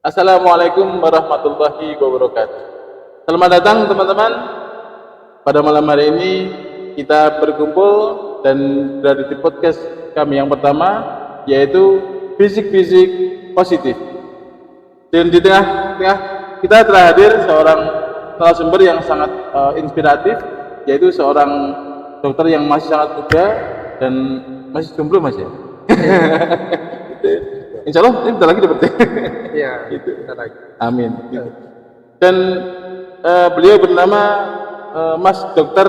Assalamualaikum warahmatullahi wabarakatuh. Selamat datang teman-teman. Pada malam hari ini kita berkumpul dan berada di podcast kami yang pertama, yaitu Bisik-bisik Positif. Dan di tengah-tengah kita telah hadir seorang narasumber yang sangat inspiratif, yaitu seorang dokter yang masih sangat muda dan masih jomblo mas ya. Insya Allah ini bentar lagi dapat. Iya, Gitu. bentar lagi. Amin. Gitu. Dan beliau bernama Mas Dr.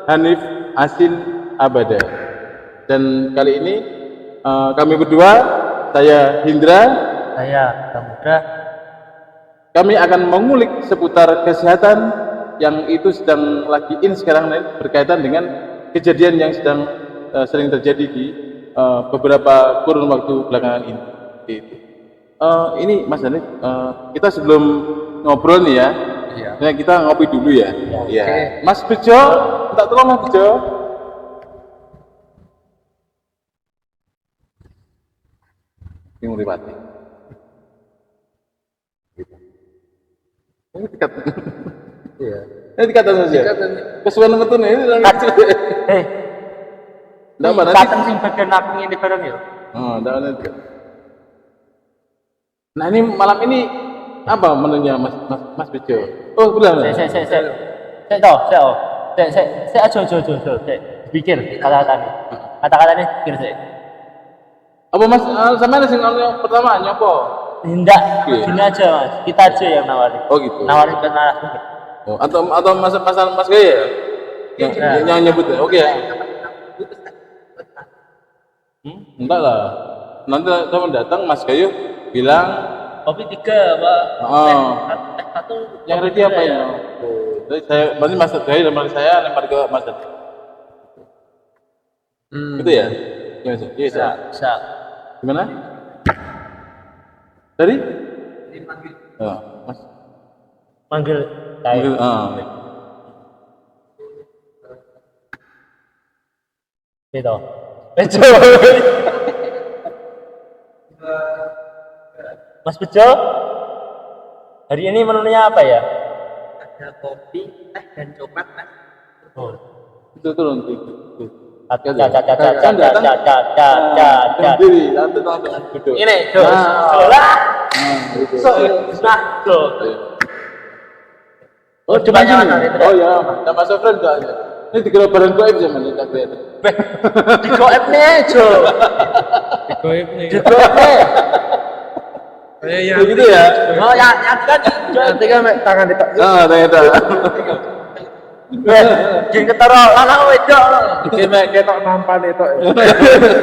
Hanif Asin Abada. Dan kali ini kami berdua, saya Hindra, Saya Samudra. kami akan mengulik seputar kesehatan yang itu sedang lagi in sekarang berkaitan dengan kejadian yang sedang sering terjadi di beberapa kurun waktu belakangan ini. Gitu. Ini Mas Hanif, kita sebelum ngobrol nih ya, Iya. nah, kita ngopi dulu ya. Iya. Oke. Mas Bejo, minta tolong Mas Bejo. Ini Muriwati. Gitu. Ini dikat. Iya. Ini dikatakan Mas ya. Dikatan. Kesuwen ngetun ini lagi. Ndak apa nanti. Katen sing bagian aku ngene bareng ya. Oh, ndak nanti. Nah, ini malam ini apa menunya Mas Bejo? Oh, bilang. Saya aja. Pikir kata-katanya pikir saya. Apa Mas sama sing pertama nyopo? Tidak, Oke. gini aja mas, kita aja yang nawarin. Oh gitu. Nawarin ke narasumber. Oh, atau Mas Gaya ya? Yang nyebut ya. Oke ya. Enggak lah. Nanti teman datang Mas Gayo bilang, Kopi 3, Pak. oh, Teh 1. yang ready apa ya? Oh, jadi saya berarti Mas Gayo lempar ke saya, lempar ke Mas Dadi. Gitu ya? Iya, Mas. Iya, Bisa, Mas. bisa. Gimana? Dari? Oh, Mas. Manggil saya. Gitu. Bejo. Mas Bejo, hari ini menunya apa ya? Ada kopi, teh, dan coklat, Mas. Oh. Itu turun tuh. Sendiri, nanti langsung duduk. Ini, Oh, coba gini. jangan, itu Oh ya, sama Sofran enggak ya. Ini dikira bareng goib zaman ini tak kelihatan. di goib nih, Jo. Di goib nih. Ya gitu ya. Oh, ya kan. Nanti kan tangan di Nah, ternyata. Jangan ketara lanang wedok. Iki mek ketok nampan itu.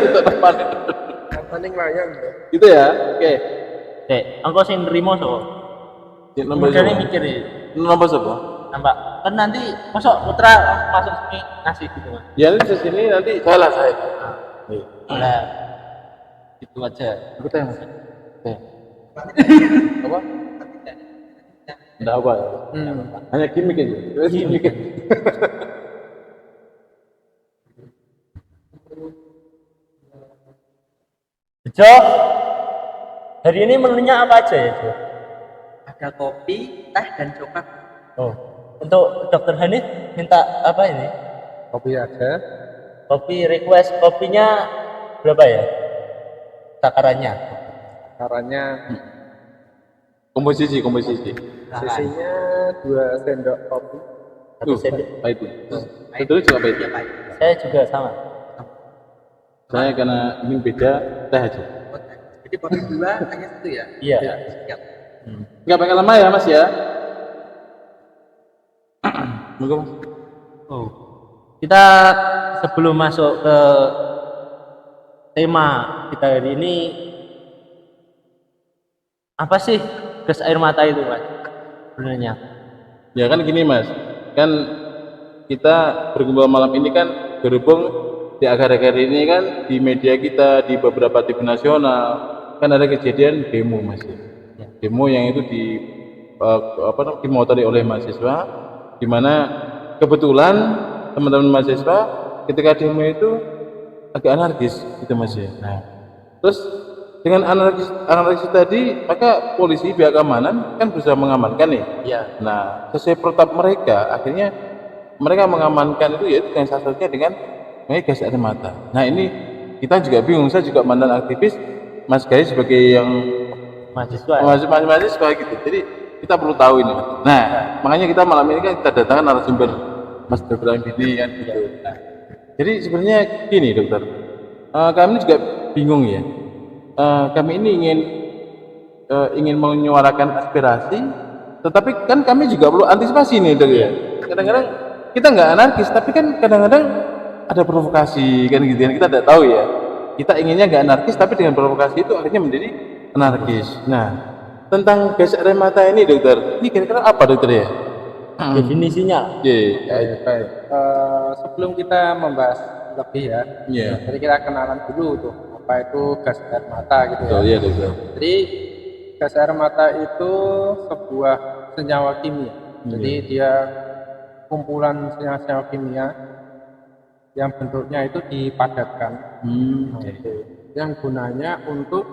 Itu depan. Paling layang. Gitu ya. Oke. Engko sing nrimo sapa? Nomor Kemudian berapa? mikir ya. Nomor berapa? Nampak. Kan nanti masuk putra masuk sini ngasih gitu, Mas. Ya ini di sini nanti saya. Nah, itu aja. Aku tanya Mas. Oke. Apa? Enggak apa. Hanya gimmick aja. Gimmick. Jo, hari ini menunya apa aja ya, Jo? Ada kopi, teh, dan coklat. Oh, untuk Dokter Hanif minta apa ini? Kopi aja. Kopi request kopinya berapa ya? Takarannya. Caranya Komposisi. sisinya 2 sendok kopi. Satu sendok. Pahit. Itu juga pahit. Iya, Pak. Saya juga sama. Saya karena ingin beda teh aja. Jadi kopi 2, tehnya 1 ya? Iya. Siap. Enggak pakai lama ya Mas ya. Monggo Mas. Oh. Kita sebelum masuk ke tema kita hari ini, apa sih gas air mata itu, Mas? Sebenarnya. Ya kan gini Mas, kan kita berkumpul malam ini kan berhubung di akhir-akhir ini kan di media kita, di beberapa TV nasional kan ada kejadian demo Mas. Demo yang itu dimotori oleh mahasiswa, di mana kebetulan teman-teman mahasiswa ketika demo itu agak anarkis gitu Mas ya. Nah, terus dengan anarkis tadi, maka polisi pihak keamanan kan berusaha mengamankan nih. Iya. Nah, sesuai protap mereka, akhirnya mereka mengamankan itu yaitu dengan salah satunya dengan gas air mata. Nah, ini kita juga bingung, saya juga mantan aktivis, Mas Gaya sebagai yang mahasiswa gitu. Jadi kita perlu tahu ini. Nah, makanya kita malam ini kan kita datangkan narasumber Mas Dr. Ambini kan gitu. Nah, jadi sebenarnya gini dokter, kami juga bingung ya. Kami ini ingin menyuarakan aspirasi, tetapi kan kami juga perlu antisipasi nih dok ya. Kadang-kadang kita nggak anarkis, tapi kan kadang-kadang ada provokasi kan gitu kan, kita tidak tahu ya. Kita inginnya nggak anarkis, tapi dengan provokasi itu akhirnya menjadi anarkis. Nah, tentang gas air mata ini dokter, ini kira-kira apa dokter ya? Definisinya. Baik. Sebelum kita membahas lebih ya, jadi kita kenalan dulu tuh apa itu gas air mata gitu ya. Iya dokter. Jadi gas air mata itu sebuah senyawa kimia. Jadi dia kumpulan senyawa kimia yang bentuknya itu dipadatkan. Nah, itu yang gunanya untuk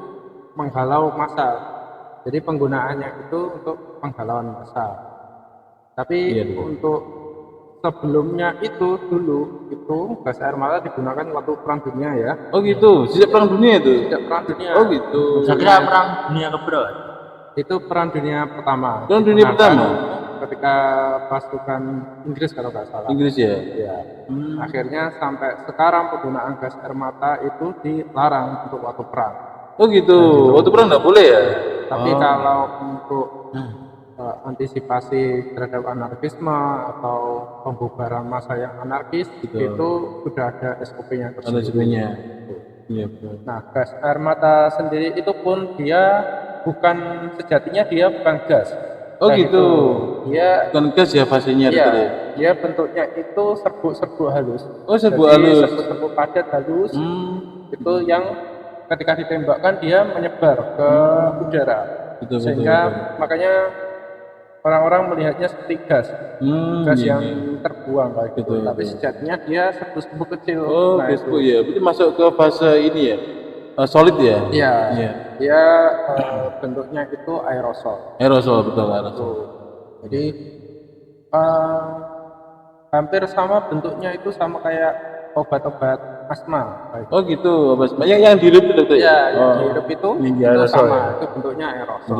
menghalau massa. Jadi penggunaannya itu untuk penghalauan massa. Tapi untuk sebelumnya itu dulu itu gas air mata digunakan waktu perang dunia ya. Oh gitu, sejak perang dunia itu? Sejak perang dunia. Oh gitu. Saya kira perang dunia keberapa? Itu perang dunia pertama. Perang dunia pertama? Ketika pasukan Inggris kalau nggak salah. Inggris ya? Ya. Akhirnya sampai sekarang penggunaan gas air mata itu dilarang untuk waktu perang. Oh gitu, waktu perang nggak boleh ya? Tapi kalau untuk antisipasi terhadap anarkisme atau pembubaran massa yang anarkis itu sudah ada SOP-nya tersendiri. Ada SOP-nya. Iya betul. Nah, gas air mata sendiri itu pun dia bukan sejatinya dia bukan gas. Oh gitu. Dia bukan gas ya fasenya iya, ya? dia bentuknya itu serbuk-serbuk halus. Oh serbuk halus. Serbuk-serbuk padat halus. Itu yang ketika ditembakkan dia menyebar ke udara. Betul, sehingga makanya orang-orang melihatnya seperti gas, yang terbuang kayak gitu. Tapi sejatinya dia serbuk-serbuk kecil. Oh, serbuk ya. Berarti masuk ke fase ini ya, solid ya? Iya. Dia bentuknya itu aerosol. Aerosol betul aerosol. Jadi hampir sama bentuknya itu sama kayak obat-obat asma. Oh gitu, obat asma. Yang dihirup itu dokter? Iya, yang dihirup itu sama. Itu bentuknya aerosol.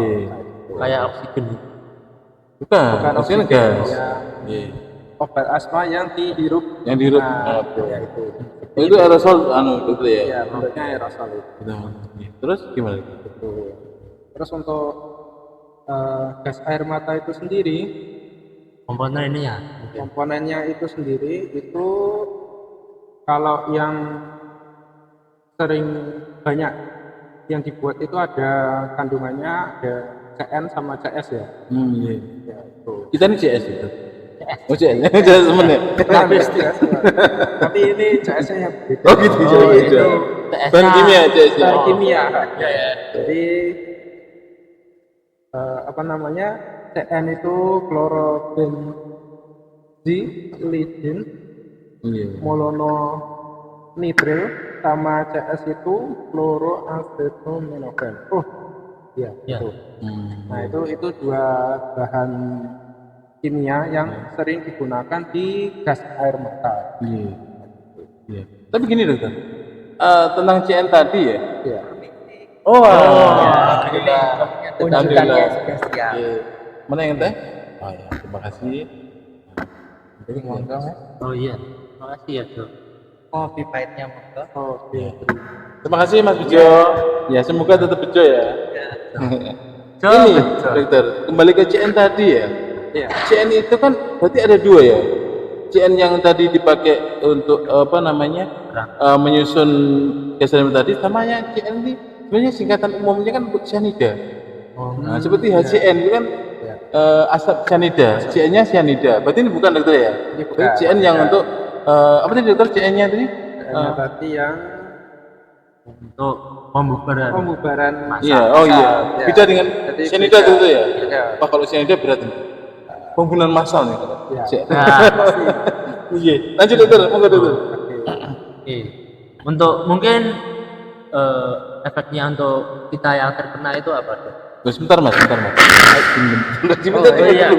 Kayak oksigen. Bukan oksigen gas. Obat asma yang dihirup. Yang dihirup. Itu aerosol dokter ya? Iya, bentuknya aerosol itu. Terus gimana? Terus untuk gas air mata itu sendiri, komponennya itu sendiri itu kalau yang sering banyak yang dibuat itu ada kandungannya ada CN sama CS ya. Ya itu. Kita ini CS itu. Oh CS, CS temen ya. Tapi ini CS-nya yang beda. Oh gitu. Itu bahan kimia CS. Bahan kimia. Jadi apa namanya? CN itu chlorobenzilidin, molononitril, sama CS itu chloroacetaminophen. Itu. Nah itu dua bahan kimia yang sering digunakan di gas air mata. Tapi gini dokter, tentang CN tadi ya. Kita tunjukkannya spesial. Mana yang teh? Terima kasih. Jadi monggo. Makasih ya Dok. Kopi pahitnya monggo. Terima kasih Mas Bejo. Ya semoga tetap bejo ya. Ini dokter, kembali ke CN tadi ya. CN itu kan berarti ada dua ya. CN yang tadi dipakai untuk menyusun gas air mata tadi, sama yang CN ini sebenarnya singkatan umumnya kan untuk cyanida. Nah, seperti HCN itu kan asap cyanida, CN-nya cyanida. Berarti ini bukan dokter ya? Bukan. CN yang untuk apa tadi dokter CN-nya tadi? Berarti yang untuk pembubaran massa. Iya. Beda dengan cyanida itu ya? Pak kalau cyanida berat ini. Pembunuhan massal nih kalau. Iya. Lanjut dokter, monggo dokter. Untuk mungkin efeknya untuk kita yang terkena itu apa tuh? Sebentar mas. Oh iya.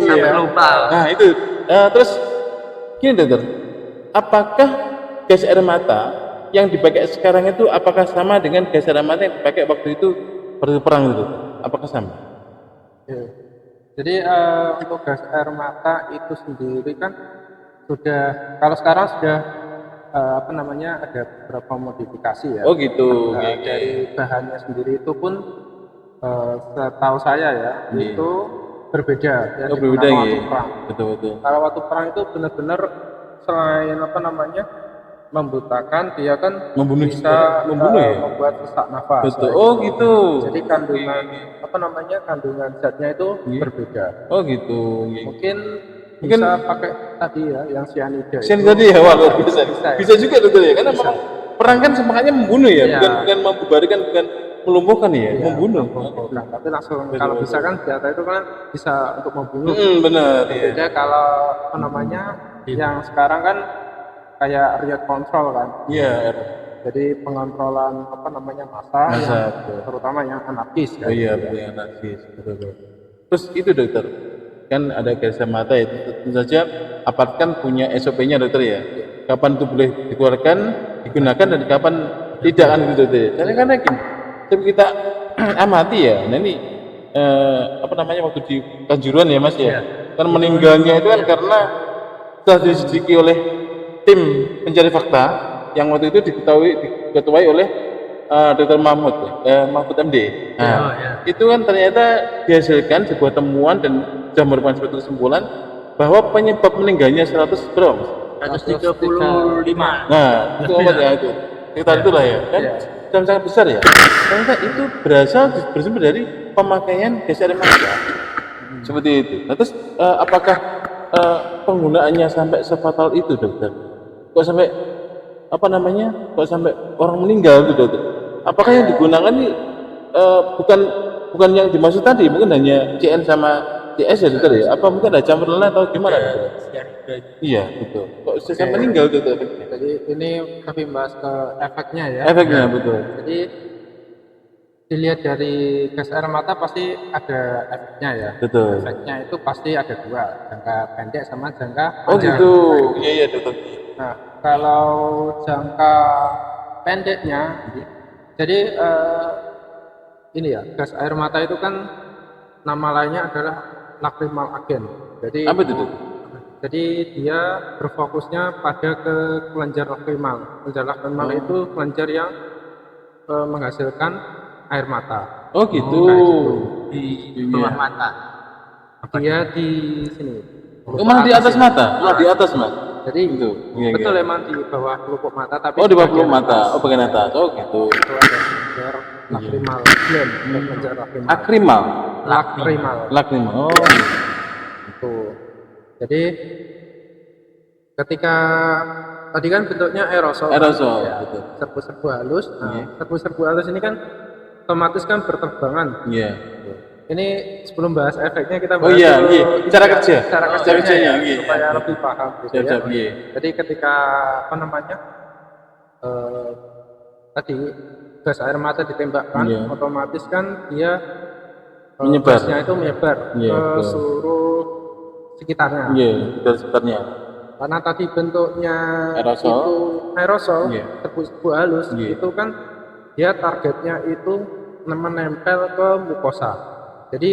Sampai lupa. Nah itu, terus gini dokter, apakah gas air mata yang dipakai sekarang itu apakah sama dengan gas air mata yang dipakai waktu itu perang itu? Apakah sama? Ya. Jadi untuk gas air mata itu sendiri kan sudah, kalau sekarang sudah ada beberapa modifikasi ya. Oh gitu. Dari bahannya sendiri itu pun setahu saya ya itu berbeda ya, berbeda digunakan ya. waktu perang. Betul. Kalau waktu perang itu benar-benar selain membutakan, dia kan Membunuh bisa ya? membuat sesak nafas. Betul. Oh gitu. Jadi kandungan zatnya itu berbeda. Oh gitu. Mungkin bisa pakai tadi ya yang cyanida. Cyanida tadi ya, wah luar biasa. Bisa juga dokter ya, karena memang perang kan semangatnya membunuh ya, bukan membubarkan, bukan melumpuhkan ya, membunuh. Tapi langsung kalau bisa kan senjata itu kan bisa untuk membunuh. Benar. Beda kalau yang sekarang kan kayak riot control kan. Iya. Jadi pengontrolan massa yang, terutama yang anarkis kan. Oh iya, yang anarkis. Betul. Terus itu dokter, kan ada gas air mata itu tentu saja aparat kan punya SOP-nya dokter ya. Kapan itu boleh dikeluarkan, digunakan, dan kapan tidak kan gitu dokter. Karena gini, coba kita amati ya. Nah ini waktu di Kanjuruhan ya mas ya. Kan meninggalnya itu kan karena telah diselidiki oleh tim pencari fakta yang waktu itu diketuai oleh Dr. Mahfud MD. Nah, itu kan ternyata dihasilkan sebuah temuan dan sudah merupakan suatu kesimpulan bahwa penyebab meninggalnya 135. Nah, itu obat ya itu. Sekitar itulah ya. Kan sangat besar ya. Ternyata itu bersumber dari pemakaian gas air mata. Seperti itu. Nah, terus apakah penggunaannya sampai sefatal itu dokter? Kok sampai kok sampai orang meninggal itu dokter? Apakah yang digunakan ini bukan yang dimaksud tadi, mungkin hanya CN sama CS ya dokter ya? Apa mungkin ada campur lain atau gimana dokter? Iya betul. Kok sampai meninggal dokter? Jadi ini kami bahas ke efeknya ya. Efeknya betul. Jadi dilihat dari gas air mata pasti ada efeknya ya. Betul. Efeknya itu pasti ada dua, jangka pendek sama jangka panjang. Oh gitu. Iya dokter. Nah, kalau jangka pendeknya, jadi ini ya, gas air mata itu kan nama lainnya adalah lacrimal agent. Jadi apa itu? Jadi dia berfokusnya pada ke kelenjar lacrimal. Kelenjar lacrimal itu kelenjar yang menghasilkan air mata. Oh gitu. Di bawah mata. Dia di sini. Emang di atas mata? Di atas mas. Jadi itu betul emang di bawah pelupuk mata, tapi di bawah pelupuk mata. Bagian atas. Oh gitu. Itu ada kelenjar lacrimal gland, kelenjar lacrimal. Lacrimal. Oh. Itu. Jadi ketika tadi kan bentuknya aerosol. Ya, betul. Serbu-serbu halus. Nah, serbu-serbu halus ini kan otomatis kan berterbangan. Iya. Ini sebelum bahas efeknya kita bahas cara kerjanya supaya lebih paham gitu ya. Jadi ketika tadi gas air mata ditembakkan, otomatis kan dia gasnya itu menyebar ke seluruh sekitarnya. Sekitarnya. Karena tadi bentuknya aerosol, serbu-serbu halus, itu kan dia targetnya itu menempel ke mukosa. Jadi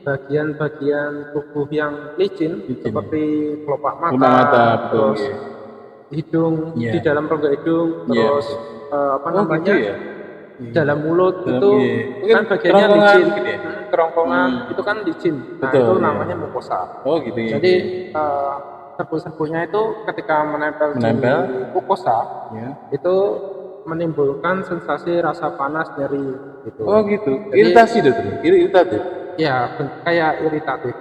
bagian-bagian tubuh yang licin seperti kelopak mata, terus hidung, di dalam rongga hidung, terus dalam mulut itu kan bagiannya licin, kerongkongan itu kan licin. Nah itu namanya mukosa. Oh gitu ya. Jadi serbu-serbunya itu ketika menempel di mukosa itu menimbulkan sensasi rasa panas, nyeri gitu. Oh gitu. Iritasi dokter. Iritatif. Ya, kayak iritatif.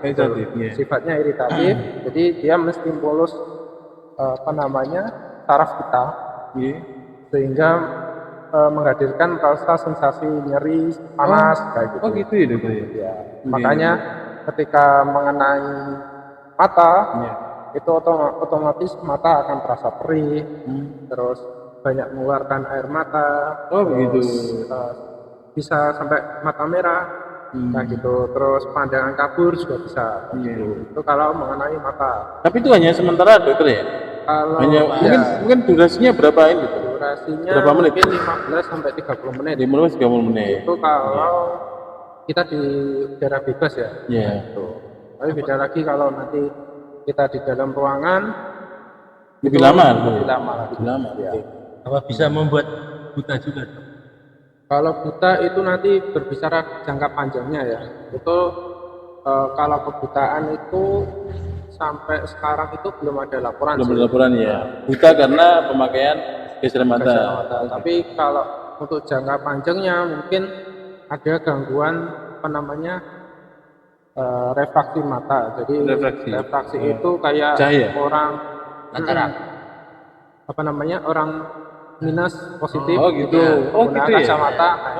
Sifatnya iritatif. Jadi dia menstimulus saraf kita. Sehingga menghadirkan rasa sensasi nyeri, panas kayak gitu. Oh gitu ya dokter ya. Makanya ketika mengenai mata itu otomatis mata akan terasa perih, terus banyak mengeluarkan air mata. Oh, begitu. Bisa sampai mata merah. Nah gitu, terus pandangan kabur juga bisa. Gitu. Itu kalau mengenai mata. Tapi itu hanya sementara dokter ya? Kalau Hanya mungkin durasinya berapa ini tuh? durasinya Berapa menit? mungkin 15 sampai 30 menit. 30 menit. Itu kalau kita di udara bebas ya. Iya. Gitu. Tapi beda lagi kalau nanti kita di dalam ruangan Lebih lama. lebih lama lagi. Lebih lama. Ya. Apa bisa membuat buta juga? Kalau buta itu nanti berbicara jangka panjangnya ya. Itu kalau kebutaan itu sampai sekarang itu belum ada laporan. Belum ada laporan ya. Buta karena pemakaian geser mata. Tapi kalau untuk jangka panjangnya mungkin ada gangguan apa namanya refraksi mata. Jadi refraksi itu kayak cahaya. orang Katarak. apa namanya orang minus positif gitu. menggunakan Gitu ya. kacamata. Nah,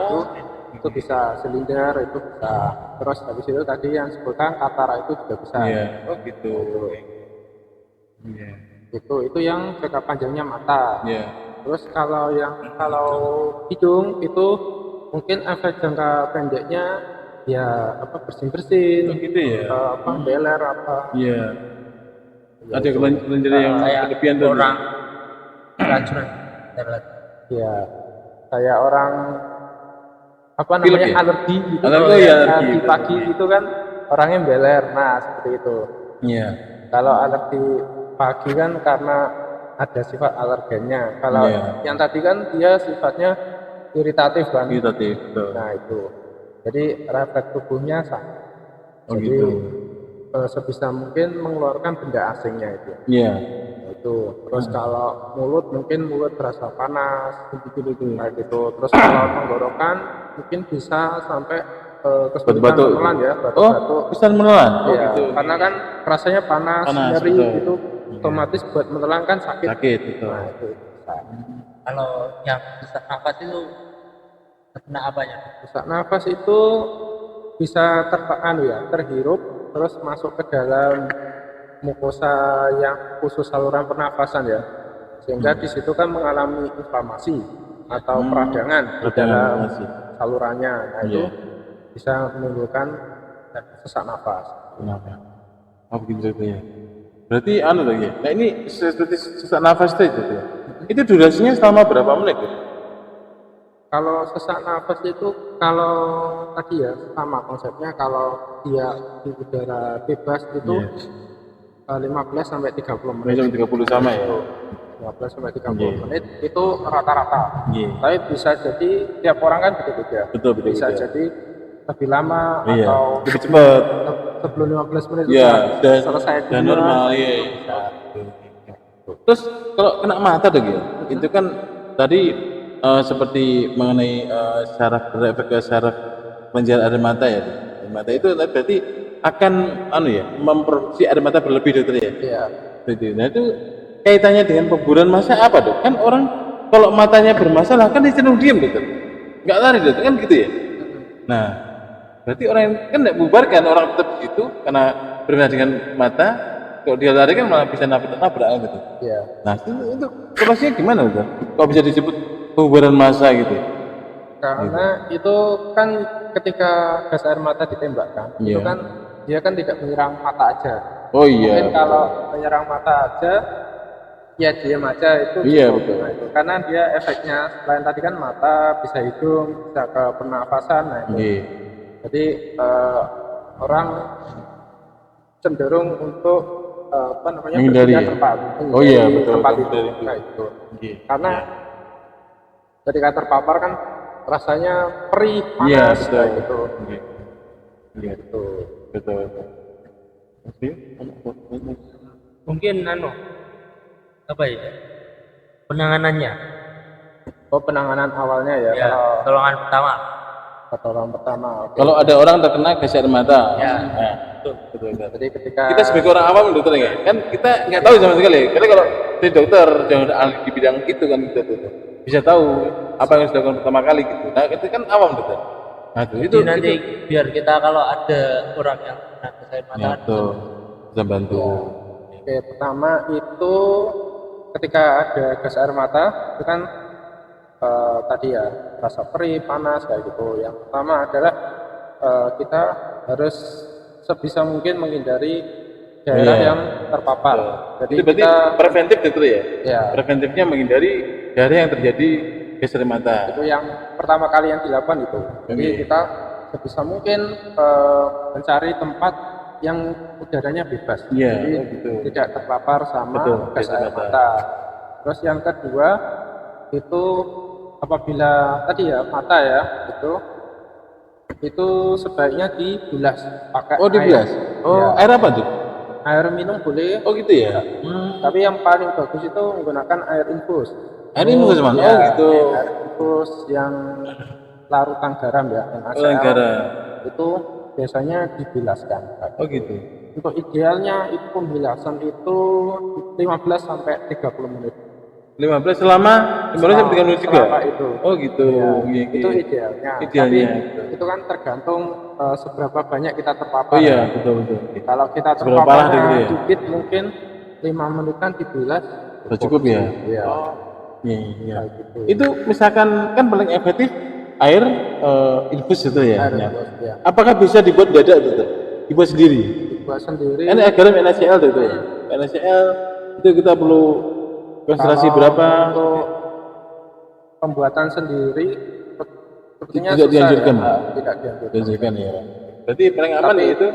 itu bisa silinder, itu bisa terus habis itu tadi yang sebutkan katarak itu juga bisa. Iya. Oh gitu. Iya. Itu yang jangka panjangnya mata. Iya. Terus kalau hidung itu mungkin efek jangka pendeknya ya apa bersin-bersin, Gitu ya. apa beler apa. Iya. Ada kelenjar yang berlebihan tuh. Orang keracunan. Ya, kayak orang apa namanya alergi gitu. Alergi pagi itu kan orangnya beler. Nah, seperti itu. Iya. Kalau alergi pagi kan karena ada sifat alergennya. Kalau yang tadi kan dia sifatnya iritatif kan. Iritatif, betul. Nah, itu. Jadi refleks tubuhnya sama. Jadi sebisa mungkin mengeluarkan benda asingnya itu. Iya. Itu. Terus kalau mulut mungkin mulut berasa panas gitu. Nah, gitu. Terus kalau tenggorokan mungkin bisa sampai kesulitan menelan ya, batuk-batuk. Bisa menelan. Gitu. Karena kan rasanya panas nyeri gitu. Otomatis buat menelan kan sakit. Betul. Nah, itu bisa. Kalau yang sesak nafas itu kena apanya? Sesak nafas itu bisa terhirup terus masuk ke dalam mukosa yang khusus saluran pernafasan ya, sehingga di situ kan mengalami inflamasi atau peradangan di dalam salurannya. Nah itu bisa menimbulkan sesak nafas. Oh begitu ya. Berarti lagi. Nah ini seperti sesak nafas itu ya. Itu durasinya selama berapa menit? Kalau sesak nafas itu kalau tadi ya sama konsepnya, kalau dia di udara bebas itu 15 sampai 30 menit. 30 sama ya. 15 sampai 30 menit itu rata-rata. Tapi bisa jadi tiap orang kan beda-beda. Betul. Bisa jadi lebih lama atau lebih cepat. Sebelum 15 menit sudah selesai dan normal Terus kalau kena mata tuh itu kan tadi seperti mengenai syaraf berefek ke syaraf kelenjar air mata ya. Air mata itu berarti akan memproduksi air mata berlebih dokter ya. Iya. Nah itu kaitannya dengan pemburuan massa apa dok? Kan orang kalau matanya bermasalah kan dia cenderung diam dokter, nggak lari dokter kan gitu ya. Nah berarti orang yang kan tidak bubarkan, orang tetap gitu karena bermain dengan mata. Kalau dia lari kan malah bisa nabrak gitu. Iya. Nah itu prosesnya gimana dokter? Kok bisa disebut pembubaran massa gitu? Karena itu kan ketika gas air mata ditembakkan, itu kan dia kan tidak menyerang mata aja. Oh iya. Mungkin kalau menyerang mata aja, ya diam aja itu. Iya betul. Nah, itu. Karena dia efeknya selain tadi kan mata, bisa hidung, bisa ke pernafasan. Nah itu. Jadi orang cenderung untuk menghindari tempat. Oh iya betul. Tempat itu. Nah itu. Karena ketika terpapar kan rasanya perih, panas, gitu. Iya betul. Mungkin apa ya penanganannya? Oh penanganan awalnya ya. Pertolongan pertama. Okay. Kalau ada orang terkena gas air mata, betul. Jadi ketika kita sebagai orang awam dokter kan kita nggak tahu sama sekali. Karena kalau dari dokter jangan ahli di bidang itu kan kita bisa tahu apa yang harus dilakukan pertama kali gitu. Nah itu kan awam dokter. Nah itu nanti biar kita kalau ada orang yang kena gas air mata bisa bantu. Oke, pertama itu ketika ada gas air mata itu kan tadi ya rasa perih, panas kayak gitu. Yang pertama adalah kita harus sebisa mungkin menghindari daerah yang terpapar. Jadi itu berarti kita preventif itu ya? ya Preventifnya menghindari daerah yang terjadi gas air mata. itu yang pertama kali yang dilakukan itu. Jadi Oke. kita sebisa mungkin mencari tempat yang udaranya bebas. Iya, Jadi gitu. tidak terpapar sama Betul, gas air mata. Terus yang kedua itu apabila tadi ya mata ya itu sebaiknya dibilas pakai Oh, dibilas. air. Oh, Ya, air apa tuh? air minum boleh, Oh, gitu ya. tapi yang paling bagus itu menggunakan air infus. Air infus mana? Ya, Oh, gitu. air infus yang larutan garam ya, NaCl. Garam. Itu biasanya dibilaskan. Oh, gitu. Untuk idealnya itu pembilasan itu 15 sampai 30 menit. 15 selama 15 sampai 30 menit juga. Selama itu. Oh, gitu. Ya, Iya, itu iya. idealnya. Idealnya. Tapi itu kan tergantung seberapa banyak kita terpapar. Oh iya, betul. Kalau kita Seberapa parah terpaparnya gitu ya? dikit mungkin 5 menitan dibilas. Udah cukup ya? Iya. Iya. Kayak gitu. Itu misalkan kan paling efektif air infus itu ya. Air Nah, infus, ya. apakah bisa dibuat dadak itu? Dibuat sendiri? Dibuat sendiri. Ini garam NaCl itu ya. NaCl itu kita perlu konsentrasi Kalau berapa? untuk pembuatan sendiri sepertinya Tidak susah dianjurkan. ya. Tidak dianjurkan. Dianjurkan ya. Berarti paling aman Tapi itu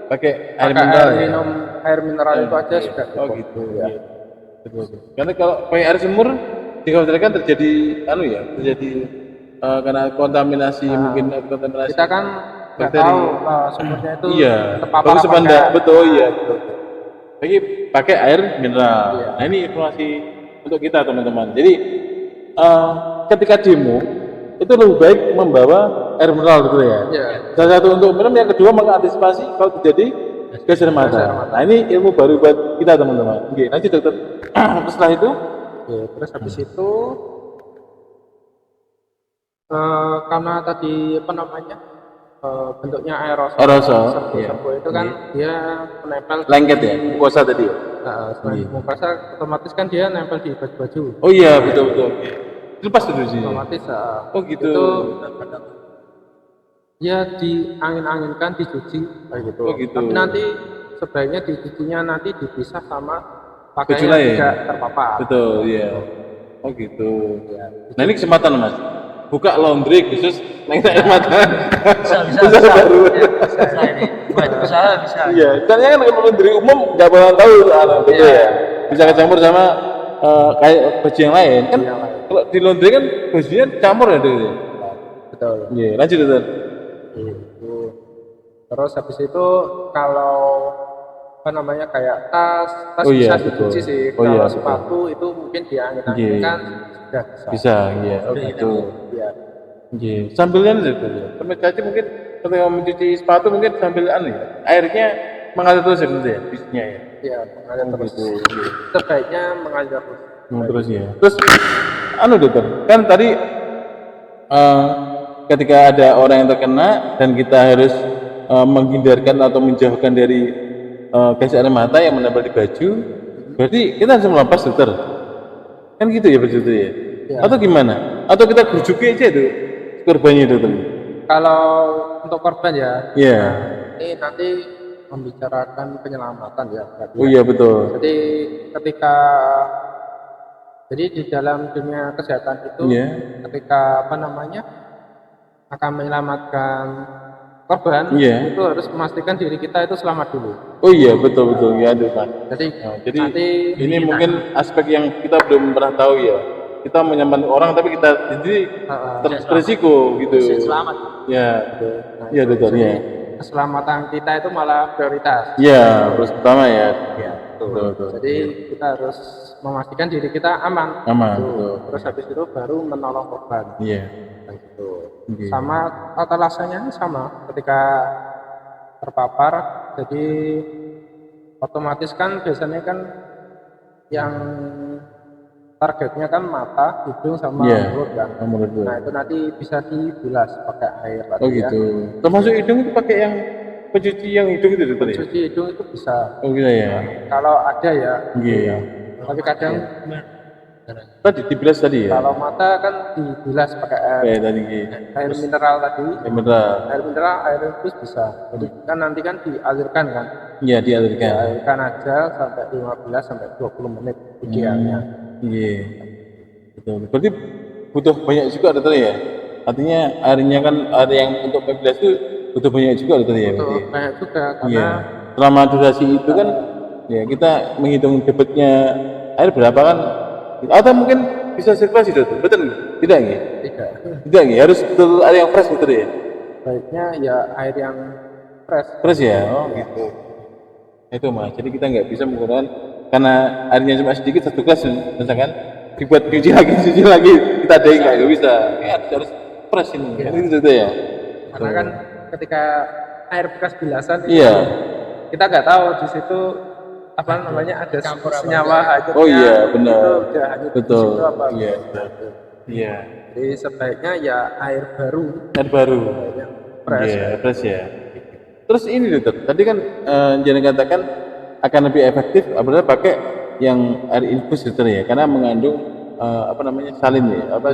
pakai air Pakai mineral air ya. minum air mineral itu aja sudah Oh cukup. gitu. Ya. Iya. Betul. Karena kalau pakai air sumur dikhawatirkan terjadi terjadi karena kontaminasi mungkin kontaminasi. Kita kan nggak bakteri. tahu sumbernya itu Iya. terpapar Bagus apa apa enggak? enggak. Betul iya. Betul. Lagi pakai air mineral. Iya. Nah ini informasi untuk kita teman-teman. Jadi ketika demo itu lebih baik membawa air mineral gitu ya. Iya. Salah satu untuk minum, yang kedua mengantisipasi kalau terjadi gas air mata. Nah ini ilmu baru buat kita teman-teman. Oke, lanjut dokter. Terus setelah itu, Oke, terus habis itu karena tadi apa namanya bentuknya aerosol, Aerosol, serbu itu kan dia menempel lengket ya, mukosa tadi ya. selain mukosa otomatis kan dia nempel di baju. Oh iya betul. Oke. Lepas dulu sih. Otomatis Oh gitu. itu ya diangin-anginkan, dicuci kayak gitu. Oh, gitu. Tapi nanti sebaiknya dicucinya nanti dipisah sama Baju pakaian yang lain. tidak terpapar. Betul, iya. Oh gitu. Nah ini kesempatan mas, buka laundry khusus lengket air mata. Bisa baru. bisa ini buat usaha bisa. Iya, soalnya kan kalau laundry umum nggak bakal tahu gitu ya. Bisa kecampur sama kayak baju yang lain kan. Kalau di laundry kan bajunya campur ya dulu. Betul. Iya, lanjut dokter. Gitu. Terus habis itu kalau apa namanya kayak tas Oh iya, bisa betul. dicuci sih. Oh iya, Kalau betul. sepatu itu mungkin diangin-anginkan sudah bisa. Bisa, iya. Oh gitu. Iya. Iya. Sambilan dokter ya. Sambil caci mungkin ketika mencuci sepatu mungkin sambil airnya mengalir terus ya gitu ya, bisnya ya. Iya, mengalir terus. Gitu. Iya. Sebaiknya mengalir terus. Terus ya. Terus dokter, kan tadi ketika ada orang yang terkena dan kita harus menghindarkan atau menjauhkan dari gas air mata yang menempel di baju, berarti kita harus melepas dokter. Kan gitu ya begitu ya? Ya. Atau gimana? Atau kita gerujuki aja itu korbannya dokter? Kalau untuk korban ya, Iya. ini nanti membicarakan penyelamatan ya. berarti Oh ya. iya betul. Jadi ketika di dalam dunia kesehatan itu Iya. ketika apa namanya akan menyelamatkan korban Iya. itu harus memastikan diri kita itu selamat dulu. Oh iya betul ya dokter. Jadi, Nah, jadi nanti ini mungkin aspek yang kita belum pernah tahu ya. Kita menyelamatkan orang tapi kita jadi berisiko gitu. Selamat. Ya, nah, iya dokter ya. keselamatan kita itu malah prioritas. Iya, terus pertama ya. Ya, Betul. Jadi kita harus memastikan diri kita aman. Aman, Gitu. betul. Terus habis itu baru menolong korban. Iya. Kayak gitu. Oke. Sama tata laksanya sama ketika terpapar. Jadi otomatis kan biasanya kan yang targetnya kan mata, hidung sama Iya. mulut kan. Nomor 2. Nah itu nanti bisa dibilas pakai air lagi Oh gitu. ya. Termasuk hidung itu pakai yang pencuci yang hidung itu dokter ya? Cuci hidung itu bisa. Oh gitu ya. Kalau ada ya. Iya. Tapi kadang Tadi dibilas tadi ya. kalau mata kan dibilas pakai air, Tadi air mineral tadi. beneran. Air mineral, air infus bisa. Jadi kan nanti kan dialirkan kan. Iya dialirkan. Dialirkan aja sampai 15 sampai 20 menit idealnya. Iya. Betul. Berarti butuh banyak juga dokter ya. Artinya airnya kan air yang untuk P12 itu butuh banyak juga dokter ya. Itu berarti. banyak juga karena Iya. Selama durasi itu kan ya kita menghitung debitnya air berapa kan, atau mungkin bisa sirkulasi dokter, betul nggak? Tidak nggak? tidak Nggak, harus betul air yang fresh dokter ya. baiknya ya air yang fresh. Fresh ya, oh gitu. Itu mas, jadi kita nggak bisa menggunakan karena airnya cuma sedikit satu gelas misalkan dibuat cuci lagi kita ada nggak bisa. Ya, harus fresh ini, itu ya. Karena kan ketika air bekas bilasan Iya. kita nggak tahu di situ apa namanya ada senyawa hanyutnya. Oh iya benar. Itu udah hanyut Betul. di situ apa? Iya. Iya. Jadi sebaiknya ya air baru. Air baru. Fresh. Iya, fresh ya. Terus ini dokter, tadi kan jangan katakan akan lebih efektif apabila pakai yang air infus dokter ya, karena mengandung apa namanya salin ya, apa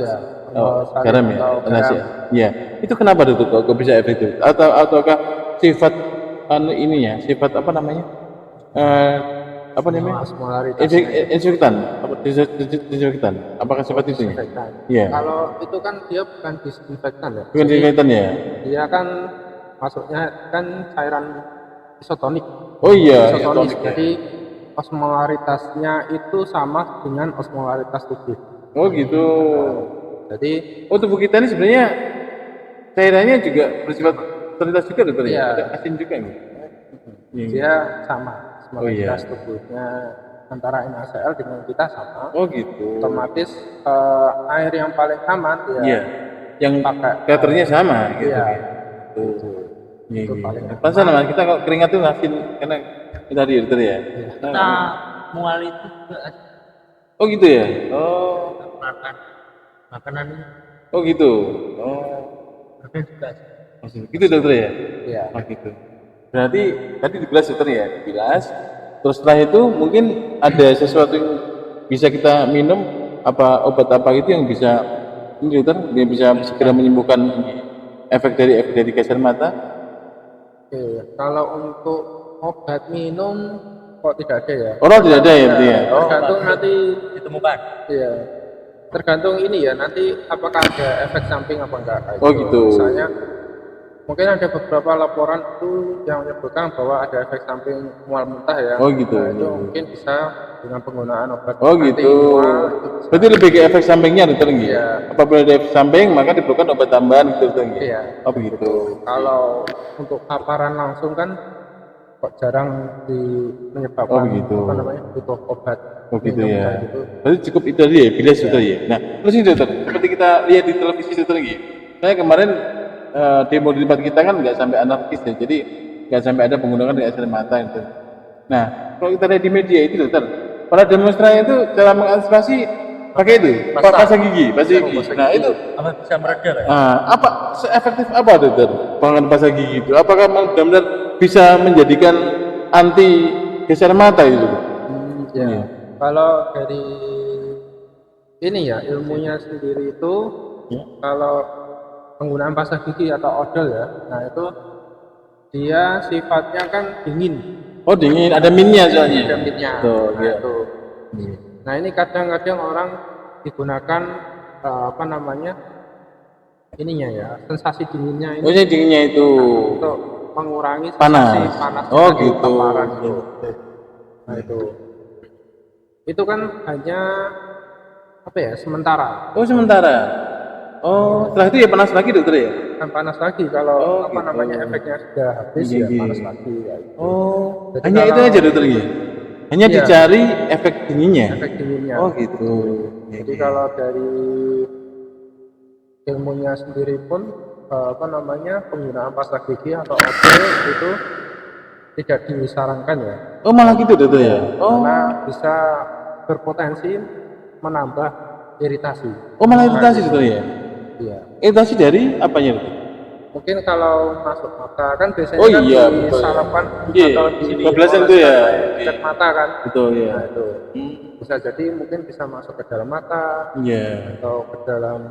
garam ya, nasi ya. Iya. Itu kenapa dokter kok bisa efektif? Ataukah sifat ininya, sifat apa namanya? Apa namanya? Insektan, disinfektan. Apakah sifat itu? Iya. Kalau itu kan dia bukan disinfektan ya. Bukan disinfektan ya. Dia kan masuknya kan cairan isotonik. Oh iya. Isotonik. Jadi osmolaritasnya itu sama dengan osmolaritas tubuh. Oh gitu. Jadi tubuh kita ini sebenarnya cairannya juga bersifat sterilitas juga dokter ya. Ada asin juga nih. Dia sama. Osmolaritas tubuhnya antara NaCl dengan kita sama. Oh gitu. Otomatis air yang paling aman ya. Iya. Yang pakai filternya sama gitu. Iya. Itu paling pasal mas kita kalau keringat tuh ngasin karena kita di dokter ya. Kita mual itu juga. Oh gitu ya. Oh. Makanan. Oh gitu. Oh. Makan juga. Gitu dokter ya. Iya. Oh gitu. Berarti tadi dibilas dokter ya, dibilas. Terus setelah itu mungkin ada sesuatu yang bisa kita minum, apa obat apa itu yang bisa ini dokter, yang bisa segera menyembuhkan efek dari gas air mata. Oke, kalau untuk obat minum kok tidak ada ya? Oh tidak ada ya berarti ya. Tergantung nanti ditemukan. Iya. Tergantung ini ya, nanti apakah ada efek samping apa enggak. Oh gitu. Misalnya mungkin ada beberapa laporan itu yang menyebutkan bahwa ada efek samping mual muntah ya. Oh gitu. Nah, itu mungkin bisa dengan penggunaan obat. Oh gitu. Berarti lebih ke efek sampingnya dokter nggih. Iya. Apabila ada efek samping maka diperlukan obat tambahan gitu dokter nggih. Iya. Oh begitu. Kalau untuk paparan langsung kan kok jarang menyebabkan apa namanya butuh obat. Oh gitu ya. Gitu. Berarti cukup itu aja ya, bilas dokter ya. Nah, terus ini dokter, seperti kita lihat di televisi dokter nggih. Saya kemarin demo di tempat kita kan nggak sampai anarkis ya, jadi nggak sampai ada penggunaan gas air mata itu. Nah, kalau kita lihat di media itu dokter, para demonstran itu cara mengantisipasi pakai itu, pasang gigi. Nah itu apa bisa meredam ya? apa seefektif apa dokter penggunaan pasang gigi itu? Apakah benar-benar bisa menjadikan anti gas air mata itu? Ya. Kalau dari ini ya ilmunya sendiri itu kalau penggunaan pasta gigi atau odol ya, nah itu dia sifatnya kan dingin. Oh dingin, ada minnya soalnya. Ada minnya. Nah ini kadang-kadang orang digunakan apa namanya ininya ya, sensasi dinginnya ini. Oh ini dinginnya itu untuk mengurangi sensasi panas. Oh gitu. Paparan gitu. Nah itu kan hanya apa ya sementara. Oh sementara. Oh setelah itu ya panas lagi dokter ya? Kan panas lagi kalau apa namanya efeknya sudah habis ya panas lagi. Ya, gitu. Oh jadi hanya itu aja dokter ya? Hanya dicari efek dinginnya. Efek dinginnya. Oh gitu. Jadi kalau dari ilmunya sendiri pun apa namanya penggunaan pasta gigi atau odol itu tidak disarankan ya. Oh malah gitu dokter ya? Karena bisa berpotensi menambah iritasi. Oh malah iritasi dokter ya? Iya. Iritasi dari apanya dokter? Mungkin kalau masuk mata kan biasanya di sarapan atau di bablasan itu ya. Cat mata kan. Betul ya. Nah, itu bisa jadi mungkin bisa masuk ke dalam mata Iya. atau ke dalam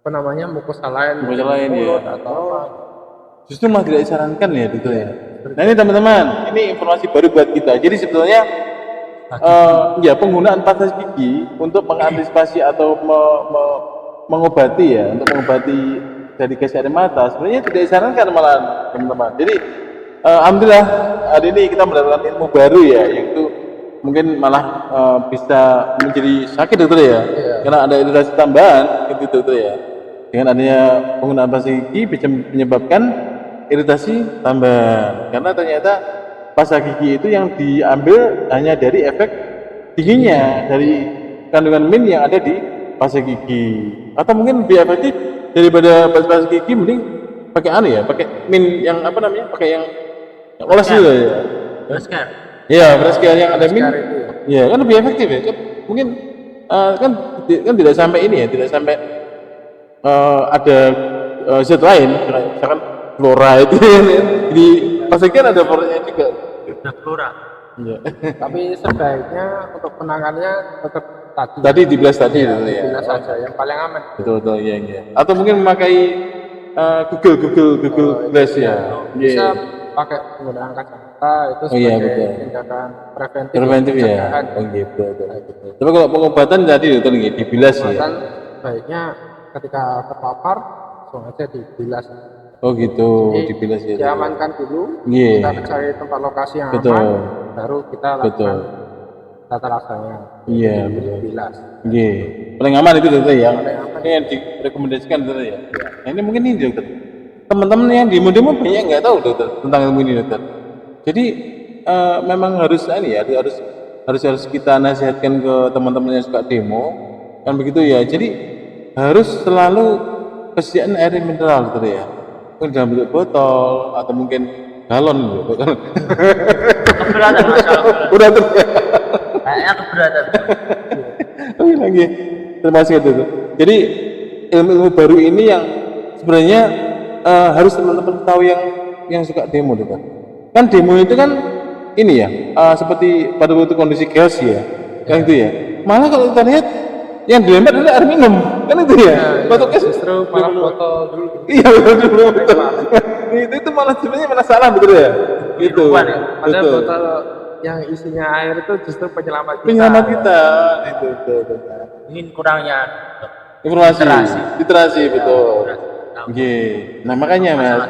apa namanya mukosa lain, Mukosa lain, mulut ya. atau apa. Justru malah tidak disarankan ya dokter ya. Nah ini teman-teman, ini informasi baru buat kita. Jadi sebetulnya ya penggunaan pasta gigi untuk mengantisipasi atau mengobati ya, untuk mengobati dari gas air mata sebenarnya tidak disarankan malah teman-teman. Jadi alhamdulillah hari ini kita mendapatkan ilmu baru ya, yaitu mungkin malah bisa menjadi sakit dokter ya, karena ada iritasi tambahan gitu dokter ya. Dengan adanya penggunaan pasta gigi bisa menyebabkan iritasi tambahan, karena ternyata pasta gigi itu yang diambil hanya dari efek dinginnya dari kandungan min yang ada di pasta gigi, atau mungkin lebih efektif daripada pasta gigi mending pakai ya, pakai min yang apa namanya, pakai yang oles juga ya. Masker. Iya, masker yang ada min. Masker itu ya. Iya, kan lebih efektif ya. Kan mungkin kan tidak sampai ini ya, tidak sampai ada zat lain, misalkan fluoride di pasta gigi kan ada fluoride juga. Udah flora. Iya. Tapi sebaiknya untuk penanganannya tetap Tadi dibilas tadi ya, itu ya. dibilas saja yang paling aman. Betul iya iya. Atau mungkin memakai Google Glass ya. Bisa Iya. pakai penggunaan kacamata itu Oh iya, sebagai betul. tindakan preventif, Preventif ya. pencegahan. Oh gitu. Betul. Tapi kalau pengobatan tadi dokter nggih dibilas ya. Pengobatan baiknya ketika terpapar langsung aja dibilas. Oh gitu, Jadi, dibilas ya. diamankan dulu, Iya. kita cari tempat lokasi yang Betul. aman, baru kita lakukan Betul. tata laksana. Iya, Jadi, betul. dibilas. Nggih. Paling aman itu dokter ya. Paling aman. Ini yang direkomendasikan dokter ya. Nah, ini mungkin ini dokter. Teman-teman yang demo-demo banyak nggak tahu dokter tentang ilmu ini dokter. Jadi memang harus ini ya, harus kita nasihatkan ke teman-teman yang suka demo kan begitu ya. Jadi harus selalu persediaan air mineral dokter ya. Mungkin dalam bentuk botol atau mungkin galon gitu. Keberatan masalah. Udah tuh. Kayaknya keberatan. Oh iya lagi. Terima kasih dokter. Jadi ilmu baru ini yang sebenarnya harus teman-teman tahu yang suka demo dokter. Kan demo itu kan ini ya, seperti pada waktu kondisi chaos ya, kan itu ya. Malah kalau kita lihat yang dilempar adalah air minum, kan itu ya. Waktu chaos Justru malah botol dulu. iya betul. Itu malah sebenarnya malah salah betul ya. Gitu. Padahal Betul. botol yang isinya air itu justru penyelamat kita. Penyelamat kita itu betul. Ini kurangnya Informasi, literasi Iya, betul. Nggih. Nah makanya mas,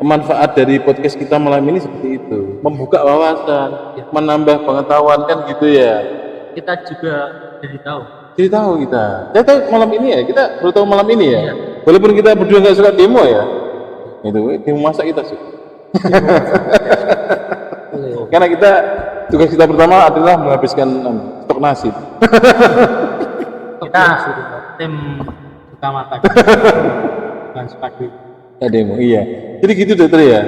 manfaat dari podcast kita malam ini seperti itu, membuka wawasan, menambah pengetahuan kan gitu ya. kita juga jadi tahu. Jadi tahu kita. Saya tahu malam ini ya, kita baru tahu malam ini ya. Iya. Walaupun kita berdua nggak suka demo ya, itu demo masak kita sih. Karena kita tugas kita pertama adalah menghabiskan stok nasi. Kita tim utama tadi. Bukan sepatu. Ya demo, iya. Jadi gitu dokter ya.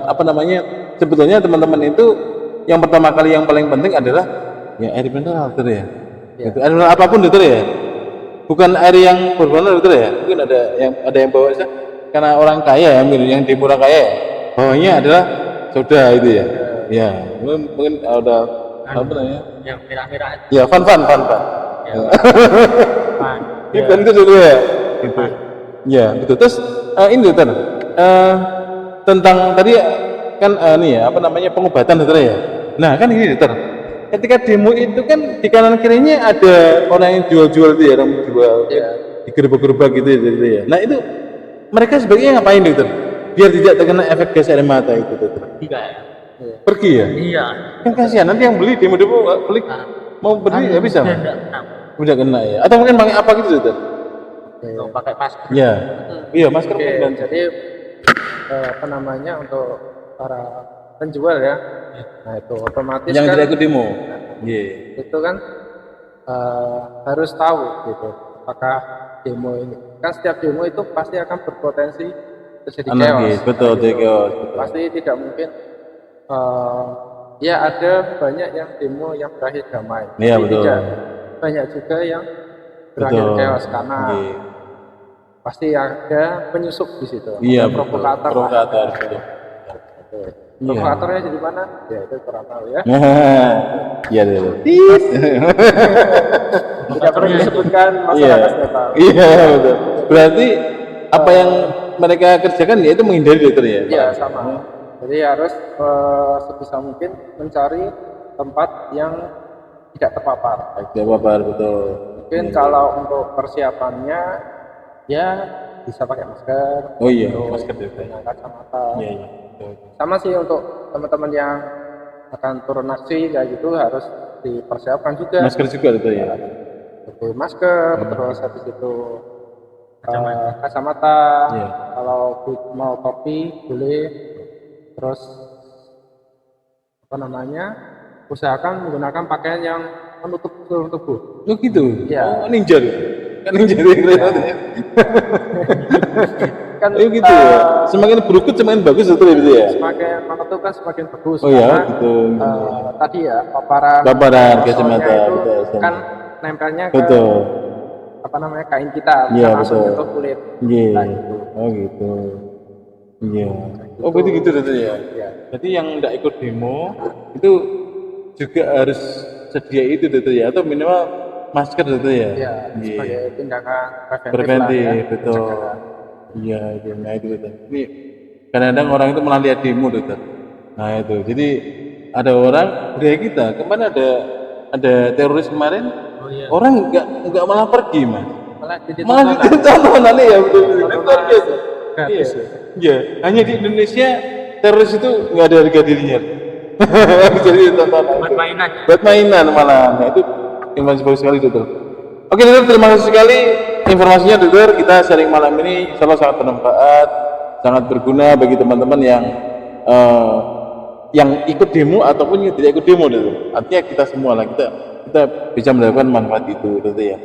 Apa namanya? Sebetulnya teman-teman itu yang pertama kali yang paling penting adalah ya air mineral dokter ya. Gitu. Air mineral apapun dokter ya. Bukan air yang berwarna dokter ya. Mungkin ada yang bawa karena orang kaya ya, yang demo orang kaya ya. Bawahnya adalah soda itu ya. Ya, mungkin ada apa namanya? Yang merah-merah itu. Ya, fan. Ya. Ini kan itu dokter ya. Gitu. Ya, betul. Terus ini dokter, tentang tadi kan nih ya, apa namanya pengobatan dokter ya. Nah kan ini dokter, ketika demo itu kan di kanan kirinya ada orang yang jual-jual itu ya, orang jual di gerobak-gerobak gitu ya. Nah itu mereka sebaiknya ngapain dokter? Biar tidak terkena efek gas air mata itu dokter. Tiga ya. Pergi ya? Iya. Kan kasihan nanti yang beli demo-demo beli mau beli nggak bisa. Dia Mas? enggak kena. Udah kena ya. Atau mungkin pakai apa gitu dokter? Tuh, pakai masker. Ya, iya masker Oke, dan jadi apa namanya untuk para penjual ya, nah itu otomatis yang kan tidak ikut demo. Iya. itu kan harus tahu gitu apakah demo ini kan setiap demo itu pasti akan berpotensi terjadi chaos. Anarkis, betul, Nah, gitu. chaos, betul. Pasti tidak mungkin ya ada banyak yang demo yang berakhir damai. Iya, Tapi betul. tidak banyak juga yang berakhir Betul. chaos karena Iya. pasti ada penyusup di situ. Iya, Ada provokator. provokator, betul. Provokatornya jadi mana? Ya itu kurang tahu ya. Iya, iya. Tidak perlu disebutkan Iya. masyarakat sudah tahu. Iya, betul. Berarti apa yang mereka kerjakan ya itu menghindari dokter ya? Iya, sama. Jadi harus sebisa mungkin mencari tempat yang tidak terpapar. Tidak apa-apa, betul. Mungkin kalau untuk persiapannya ya bisa pakai masker. Oh iya, untuk masker juga. dengan kacamata. Iya, iya. Betul. Sama sih untuk teman-teman yang akan turun aksi kayak gitu harus dipersiapkan juga. Masker juga itu ya. Seperti masker, terus habis itu kacamata. Iya. Kalau mau topi boleh. Terus apa namanya? Usahakan menggunakan pakaian yang menutup seluruh tubuh. Oh gitu. Iya. Oh, ninja tuh. Kan ninja tuh ya. Kan Oh gitu ya. Semakin berukut semakin bagus itu ya. semakin menutup kan semakin bagus. Oh iya, karena, gitu. tadi ya paparan Kacamata, aerosolnya itu betul. kan nempelnya ke Betul. apa namanya kain kita, Iya, bukan langsung betul. nyentuh kulit. Iya. Nah, gitu. Oh gitu. Iya. Oh berarti gitu itu ya. Iya. Berarti yang nggak ikut demo itu juga harus sedia itu ya atau minimal masker itu ya. Iya, sebagai tindakan preventif, Preventif, lah ya. betul. pencegahan. Iya, itu, nah itu betul. Ini kadang-kadang orang itu malah lihat demo dokter. Nah itu, jadi ada orang budaya kita kemarin ada teroris kemarin, orang nggak malah pergi mas, Malah jadi malah tontonan. itu tontonan ya betul betul. Tontonan Luar biasa. gratis Iya. ya. Iya, hanya di Indonesia teroris itu nggak ada harga dirinya. Jadi tontonan. Buat mainan. Buat mainan malah. Nah itu informasi bagus sekali dokter. Oke dokter, terima kasih sekali informasinya dokter. Kita sharing malam ini insya Allah sangat bermanfaat, sangat berguna bagi teman-teman yang ikut demo ataupun yang tidak ikut demo dokter. Artinya kita semua lah kita bisa mendapatkan manfaat itu dokter ya.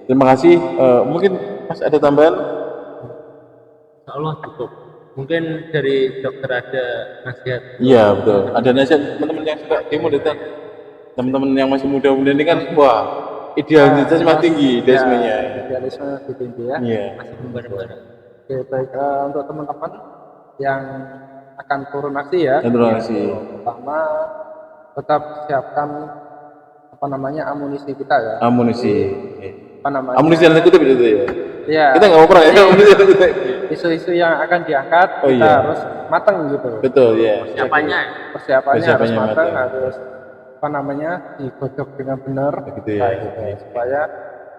Terima kasih. Mungkin Mas ada tambahan? Insya Allah cukup. Mungkin dari dokter ada nasihat. Iya betul. Ada nasihat teman-teman yang suka demo dokter. Teman-teman yang masih muda-muda ini kan wah idealisme masih tinggi idealismenya. Idealisme lebih tinggi ya. Iya. Masih belum bareng-bareng. Oke, baik untuk teman-teman yang akan turun aksi ya. Turun aksi. Pertama, tetap siapkan apa namanya amunisi kita ya. Amunisi. Apa namanya? Amunisi yang kutip itu ya. Iya. Kita nggak mau perang ya amunisi yang kutip. Isu-isu yang akan diangkat Oh, kita iya. harus matang gitu. Betul ya. Siapanya? Persiapannya harus Persiapannya matang, matang. harus apa namanya digodok dengan benar. Begitu ya. Kayak gitu, supaya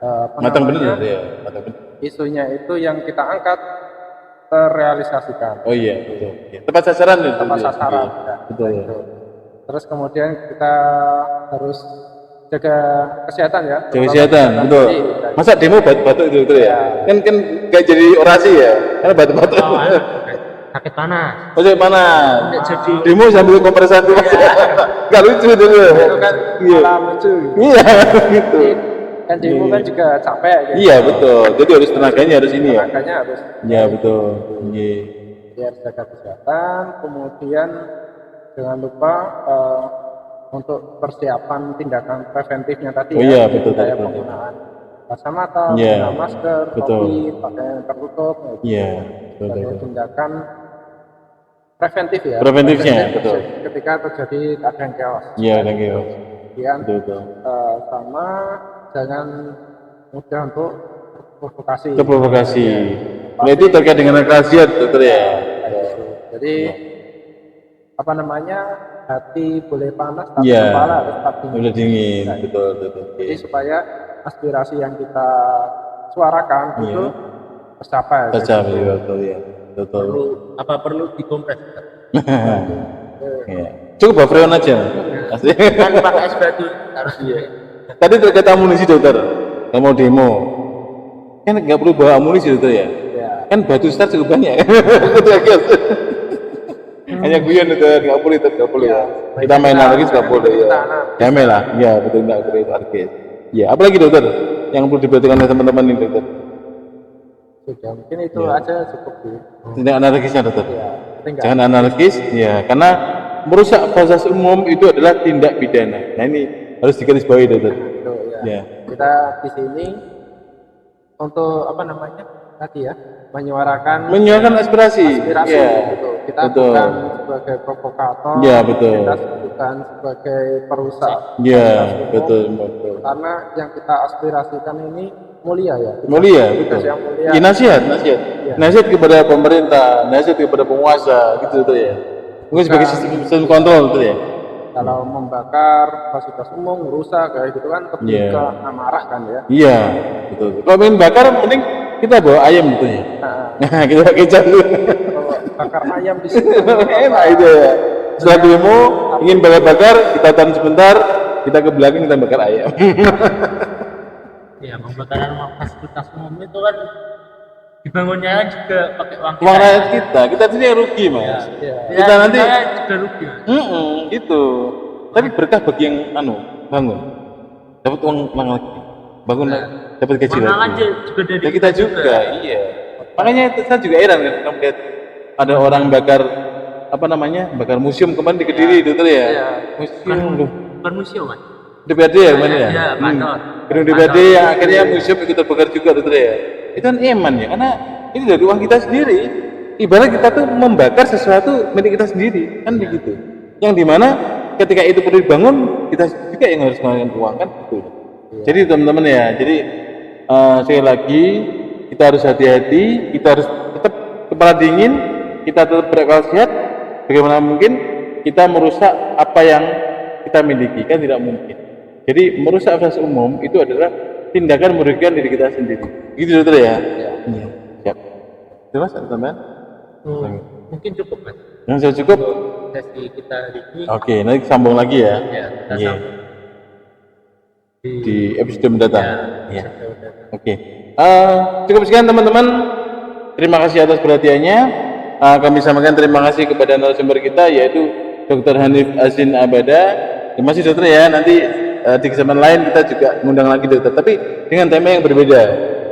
apa Matang bener namanya, ya. Matang bener. isunya itu yang kita angkat terrealisasikan. Oh iya betul. Ya. Tepat sasaran itu. Tepat ya. sasaran. Iya. Ya. Betul ya. Gitu. Terus kemudian kita harus jaga kesehatan ya. Jaga terutama kesehatan, betul. diri. Masa demo batuk-batuk itu betul ya? Kan kayak jadi orasi ya, karena batuk-batuk. Oh, sakit panas. Maksudnya mana? Jadi Demo sambil kompresasi mas. Gak lucu dulu. Itu kan Iya. malah lucu. Iya, gitu. Kan demo kan juga capek gitu. Iya betul. Jadi harus tenaganya harus ini ya. Makanya harus Iya betul. Iya. biar jaga kesehatan, kemudian jangan lupa untuk persiapan tindakan preventifnya tadi Oh ya, iya, betul, kayak betul, penggunaan kacamata, Iya, penggunaan masker, betul. topi, pakaian tertutup, Iya. Betul. sebagai Betul. tindakan preventif ya. Preventifnya, betul. Ketika terjadi keadaan chaos. Iya, thank you. Kemudian Betul betul. sama jangan mudah untuk provokasi. Itu provokasi. Nah itu terkait dengan rahasia dokter ya. Jadi apa namanya, hati boleh panas tapi Iya. kepala harus tetap dingin. Udah dingin, betul betul. Jadi supaya aspirasi yang kita suarakan Iya. itu tercapai. Tercapai betul ya. Betul. perlu dikompres? Iya. Cukup Bavreon aja. Asli. Kan pakai es batu harus dia. Tadi terkait amunisi dokter, kalau mau demo, kan nggak perlu bawa amunisi dokter ya? Ya. Kan batu start cukup banyak. Hanya guyon itu, nggak boleh itu, nggak boleh ya. Kita main anarkis nggak boleh ya. Damai lah, ya betul nggak boleh anarkis. Ya, apalagi dokter yang perlu diperhatikan oleh teman-teman ini dokter? Sudah, mungkin itu Iya. aja cukup sih. Tindak anarkisnya dokter. Ya, tapi enggak. Jangan anarkis, ya karena merusak fasilitas umum itu adalah tindak pidana. Nah ini harus digarisbawahi dokter. Gitu, ya. Ya. Kita di sini untuk apa namanya tadi ya, menyuarakan Menyuarakan aspirasi. aspirasi Ya. gitu. Kita Betul. bukan sebagai provokator, Iya, betul. kita bukan sebagai perusak. Iya, fasilitas betul, umum. betul. Karena yang kita aspirasikan ini mulia ya. Mulia, betul. Yang mulia. Ya, nasihat. Nasihat kepada pemerintah, nasihat kepada penguasa, gitu tuh ya. Mungkin sebagai sistem kontrol gitu ya. Kalau membakar fasilitas umum, merusak kayak gitu kan lebih Iya. ke amarah kan ya. Iya, betul. Kalau ingin bakar, mending kita bawa ayam gitu ya. Nah, kita pakai jalur. Kalau bakar ayam di situ Enak itu ya. Setelah demo, ingin bakar, kita tahan sebentar, kita ke belakang kita bakar ayam. Ya, pembakaran fasilitas umum itu kan dibangunnya kan juga pakai uang Uang rakyat kita sini yang rugi mas. Iya. Kita nanti, juga rugi, Mas. gitu. Tapi berkah bagi yang bangun, dapat uang lagi, bangun dapat gaji Uang lagi. aja juga dari Ya, kita juga, iya. Makanya saya juga heran kan, kamu lihat ada orang bakar bakar museum kemarin di Kediri itu tuh ya. Iya. Museum loh. Bukan museum, Mas. DPRD ya kemarin ya? Iya, kantor. Gedung DPRD yang akhirnya museum ikut terbakar juga itu ya. Itu kan eman ya, karena ini dari uang kita sendiri. Ibarat kita tuh membakar sesuatu milik kita sendiri, kan begitu. Yang dimana ketika itu perlu dibangun, kita juga yang harus mengeluarkan uang kan gitu. Jadi teman-teman ya, jadi sekali lagi kita harus hati-hati, kita harus tetap kepala dingin, kita tetap berakal sehat. Bagaimana mungkin kita merusak apa yang kita miliki, kan tidak mungkin. Jadi merusak fasilitas umum itu adalah tindakan merugikan diri kita sendiri. Gitu dokter ya? Iya. Siap. Terus ada tambahan? Mungkin cukup, Mas. Yang sudah cukup? Sesi kita hari ini. Oke, nanti sambung lagi ya. Ya, kita Iya. sambung Di episode mendatang. ya, Iya. sudah. Oke. Cukup sekian teman-teman. Terima kasih atas perhatiannya. Kami sampaikan terima kasih kepada narasumber kita yaitu Dr. Hanif Azin Abada. Terima kasih dokter ya. Nanti di kesempatan lain kita juga mengundang lagi dokter, tapi dengan tema yang berbeda.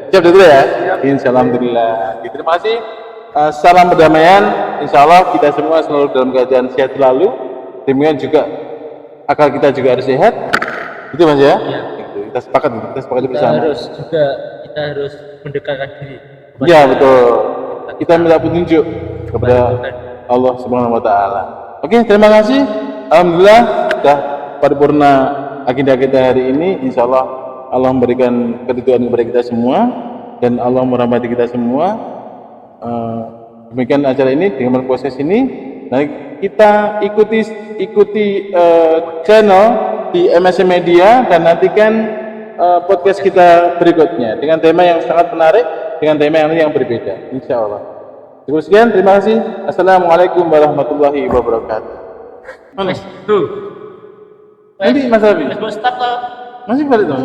Siap dokter ya? Insya Allah, alhamdulillah. Terima kasih. Salam perdamaian. Insya Allah kita semua selalu dalam keadaan sehat selalu. Demikian juga akal kita juga harus sehat. Itu mas ya? Ya. Kita sepakat bersama. Kita harus mendekatkan diri. Ya betul. Kita minta petunjuk kepada Allah Subhanahu Wa Taala. Oke, terima kasih. Alhamdulillah sudah paripurna agenda kita hari ini. Insya Allah Allah memberikan keridhaan kepada kita semua dan Allah merahmati kita semua. Demikian acara ini dengan proses ini. Nah, kita ikuti channel di MSM Media dan nantikan podcast kita berikutnya dengan tema yang sangat menarik, dengan tema yang berbeda, insya Allah. Cukup sekian, terima kasih. Assalamualaikum warahmatullahi wabarakatuh. Mas, tuh. Nanti Mas Rafi Mas, stop toh. masih balik dong.